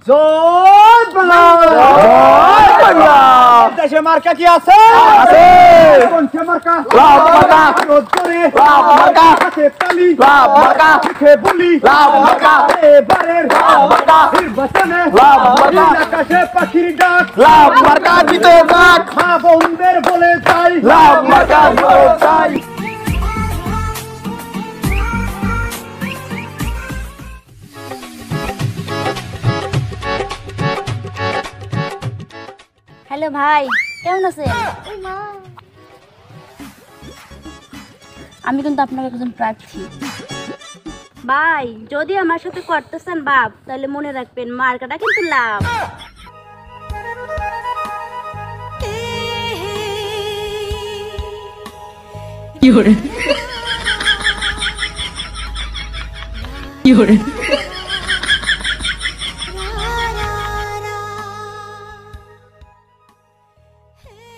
জয় বাংলা জয় বাংলা দেশে মার্কা কি আছে আছে কোনছে মার্কা লাভ মার্কা রোজরে লাভ মার্কা আছে তালি লাভ মার্কা কে বলি লাভ মার্কা এবারে লাভ মার্কা নির্বাচনে লাভ মার্কা আকাশে পাখির ডাক লাভ মার্কা জিতে যাক মা বোনদের বলে যাই লাভ মার্কা জিতে যাই। হ্যালো ভাই, কেমন আছেন? আমি কিন্তু আপনার একজন প্রার্থী ভাই। যদি আমার সাথে করতে চান বাপ, তাহলে মনে রাখবেন মার্কাটা কিন্তু লাভ।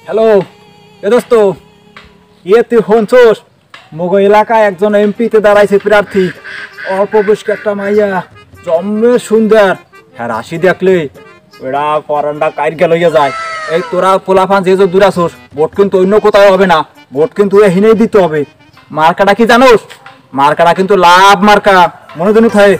হ্যালো এ দোস্ত, তুই শুনছোস মগ এলাকায় একজন এমপিতে দাঁড়াইছে প্রার্থী, অল্প বয়স্ক একটা মাইয়া, জম্মে সুন্দর। হ্যাঁ রাশি দেখলে ওরা পরানটা কাইরকে লইয়া যায়। এই তোরা পোলাফান যে যে দূরে আসোস, ভোট কিন্তু অন্য কোথাও হবে না, ভোট কিন্তু এহিনেই দিতে হবে। মার্কাটা কি জানোস? মার্কাটা কিন্তু লাভ মার্কা, মনে দিন থাকে।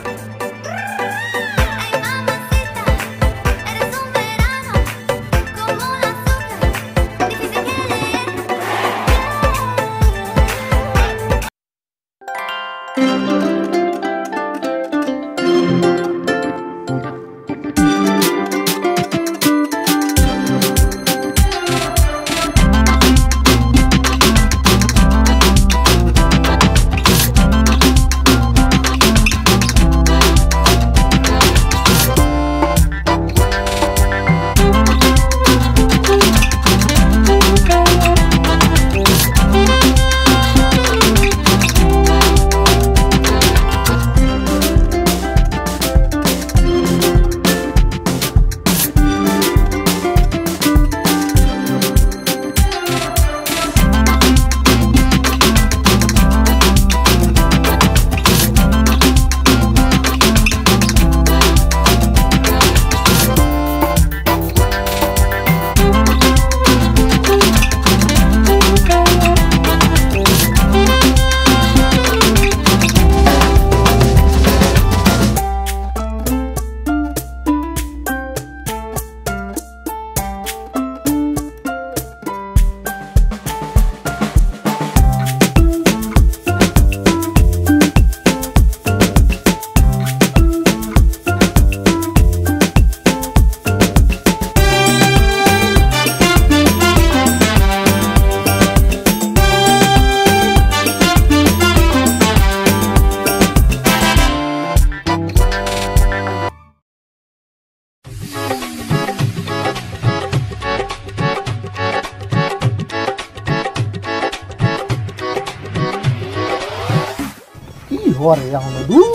Hore yang dulu.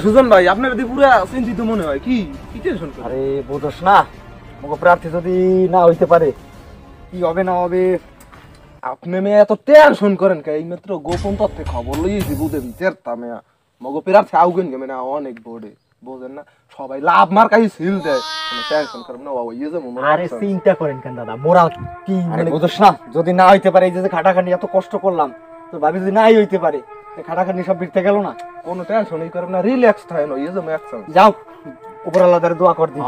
সুজন ভাই, আপনার পুরা চিন্তিত মনে হয়, কি কি টেনশন? আরে বোঝস না, মগো প্রার্থী যদি না হইতে পারে, কি হবে না হবে। আপনি মেয়ে এত টেনশন করেন কে? এই মাত্র গোপন তথ্যে খবর লইয়েছি, বুঝে বিচারতা মেয়া মগো প্রার্থী আউগেন কে মানে অনেক বোর্ডে, বোঝেন না সবাই লাভ মার কাই সিল দেয়। কোনো টেনশন করেন না বাবা, ইয়ে যে মনে। আরে চিন্তা করেন কেন দাদা, মোরা কি মানে বোঝস না, যদি না হইতে পারে, এই যে খাটাখাটি এত কষ্ট করলাম, তো ভাবি যদি নাই হইতে পারে, খাটাখাটি সব বিরতে গেল না। কোনো টেনশনই করেন না, রিল্যাক্স থাকে না, ইয়ে যে ম্যাক্সিমাম। যাও উপর আল্লাহর দোয়া কর দি।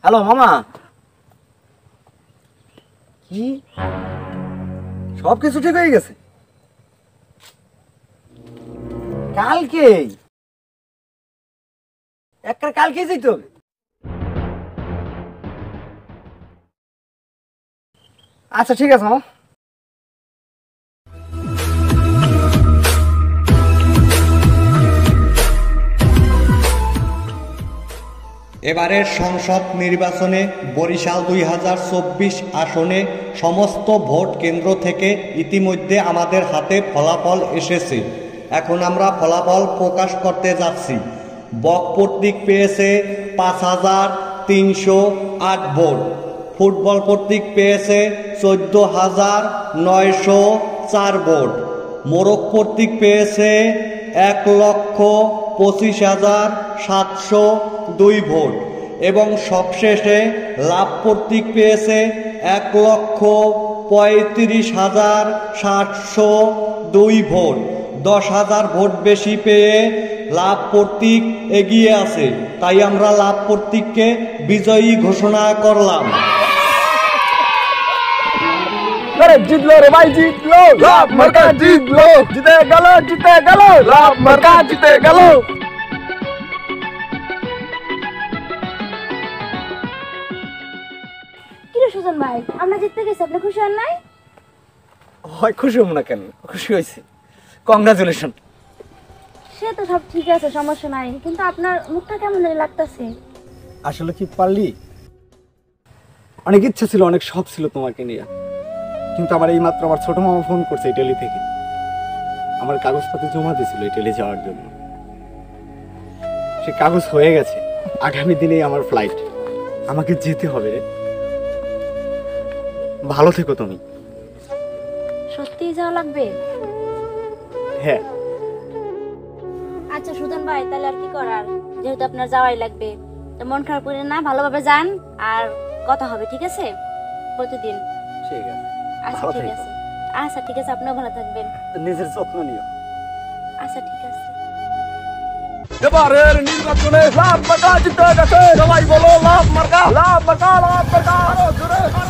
হ্যালো মামা, কি সব কিছু ঠিক হয়ে গেছে? কালকেই কালকেই যেতে হবে? আচ্ছা ঠিক আছে মামা। এবারের সংসদ নির্বাচনে বরিশাল 2024 আসনে সমস্ত ভোট কেন্দ্র থেকে ইতিমধ্যে আমাদের হাতে ফলাফল এসেছে। এখন আমরা ফলাফল প্রকাশ করতে যাচ্ছি। বক প্রতীক পেয়েছে 5308 ভোট। ফুটবল প্রতীক পেয়েছে 14904 ভোট। মোরগ প্রতীক পেয়েছে 1,25,702 ভোট এবং সবশেষে লাভ প্রতীক পেয়েছে 1,35,702 ভোট। 10,000 ভোট বেশি পেয়ে লাভ প্রতীক এগিয়ে আছে, তাই আমরা লাভ প্রতীককে বিজয়ী ঘোষণা করলাম। জিতলো রে ভাই, জিতলো, লাভ মার্কা জিতলো, জিতে গেল লাভ মার্কা জিতে গেল। কিরে সুজন ভাই, আমরা জিততে গেছি, আপনি খুশি হন নাই? হয় খুশি হব না কেন, খুশি হয়েছি। কংগ্রাচুলেশন। সে তো সব ঠিক আছে, সমস্যা নাই, কিন্তু আপনার মুখটা কেমন জানি লাগতেছে। আসলে কি পারলি, অনেক ইচ্ছা ছিল, অনেক শখ ছিল তোমাকে নিয়ে, কিন্তু আমার এই মাত্র আমার ছোট মামা ফোন করছে ইটালি থেকে। আমার কাগজপত্র জমা দিয়েছিল ইটালি যাওয়ার জন্য। সে কাগজ হয়ে গেছে, আগামী দিনেই আমার ফ্লাইট, আমাকে যেতে হবে রে। ভালো থেকো তুমি। সত্যিই যাওয়া লাগবে? হ্যাঁ। আচ্ছা সুজন ভাই, তাহলে আর কি করার, যেহেতু আপনার যাওয়াই লাগবে, তো মন খারাপ করেন না, ভালোভাবে যান, আর কথা হবে, ঠিক আছে? প্রতিদিন। ঠিক আছে। আচ্ছা ভালো ঠিক থেকো। আছে। আচ্ছা ঠিক আছে, আপনিও ভালো থাকবেন। নিজের যত্ন নিও। আচ্ছা ঠিক আছে। এবারের নির্বাচনে লাভ মার্কা জিতে গেছে। সবাই বলো লাভ মার্কা, লাভ মার্কা, লাভ মার্কা, আরো জোরে, লাভ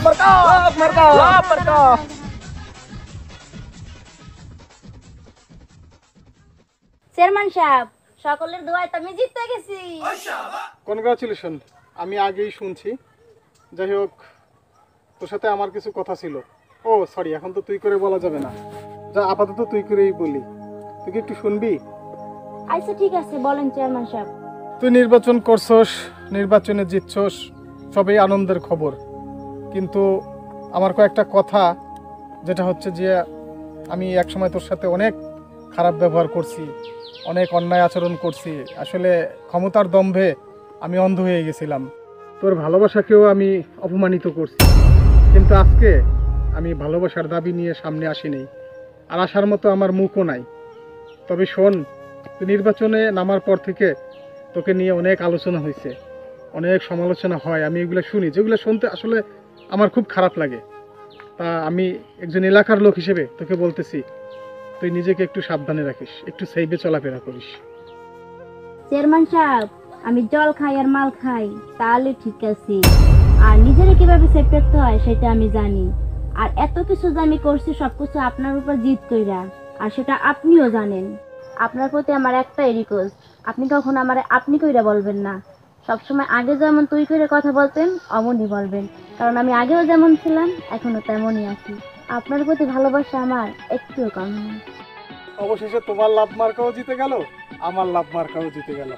মার্কা, লাভ মার্কা, লাভ মার্কা। চেয়ারম্যান সাহেব, সকলের দোয়ায় তো আমি জিতে গেছি। কনগ্রাচুলেশন। আমি আগেই শুনছি। যাই হোক, তোর সাথে আমার কিছু কথা ছিল। ও সরি, এখন তো তুই করে বলা যাবে না, যা আপাতত তুই করেই বলি। তুই কি একটু শুনবি? আচ্ছা ঠিক আছে, বলেন চেয়ারম্যান সাহেব। তুই নির্বাচন করছস, নির্বাচনে জিতছস, সবই আনন্দের খবর, কিন্তু আমার কয়েকটা কথা, যেটা হচ্ছে যে আমি একসময় তোর সাথে অনেক খারাপ ব্যবহার করছি, অনেক অন্যায় আচরণ করছি। আসলে ক্ষমতার দম্ভে আমি অন্ধ হয়ে গেছিলাম। তোর ভালোবাসাকেও আমি অপমানিত করছি, কিন্তু আজকে আমি ভালোবাসার দাবি নিয়ে সামনে আসিনি, আর আসার মতো আমার মুখও নাই। তবে শোন, তুই নির্বাচনে নামার পর থেকে তোকে নিয়ে অনেক আলোচনা হয়েছে, অনেক সমালোচনা হয়, আমি এগুলো শুনি, যেগুলো শুনতে আসলে আমার খুব খারাপ লাগে। তা আমি একজন এলাকার লোক হিসেবে তোকে বলতেছি, তুই নিজেকে একটু সাবধানে রাখিস, একটু সেফে চলাফেরা করিস। চেয়ারম্যান সাহেব, আমি জল খাই আর মাল খাই, তাহলে ঠিক আছে, আর নিজেরা কিভাবে সেভ করতে হয় সেটা আমি জানি। আর এত কিছু যে আমি করছি সবকিছু আপনার উপর জিত কইরা, আর সেটা আপনিও জানেন। আপনার প্রতি আমার একটাই রিকোয়েস্ট, আপনি কখনো আমার আপনি কইরা বলবেন না, সবসময় আগে যেমন তুই করে কথা বলতেন অমনই বলবেন, কারণ আমি আগেও যেমন ছিলাম এখনো তেমনই আছি। আপনার প্রতি ভালোবাসা আমার একটুও কম নেই। অবশেষে তোমার লাভ মার্কাও জিতে গেল, আমার লাভ মার্কাও জিতে গেল।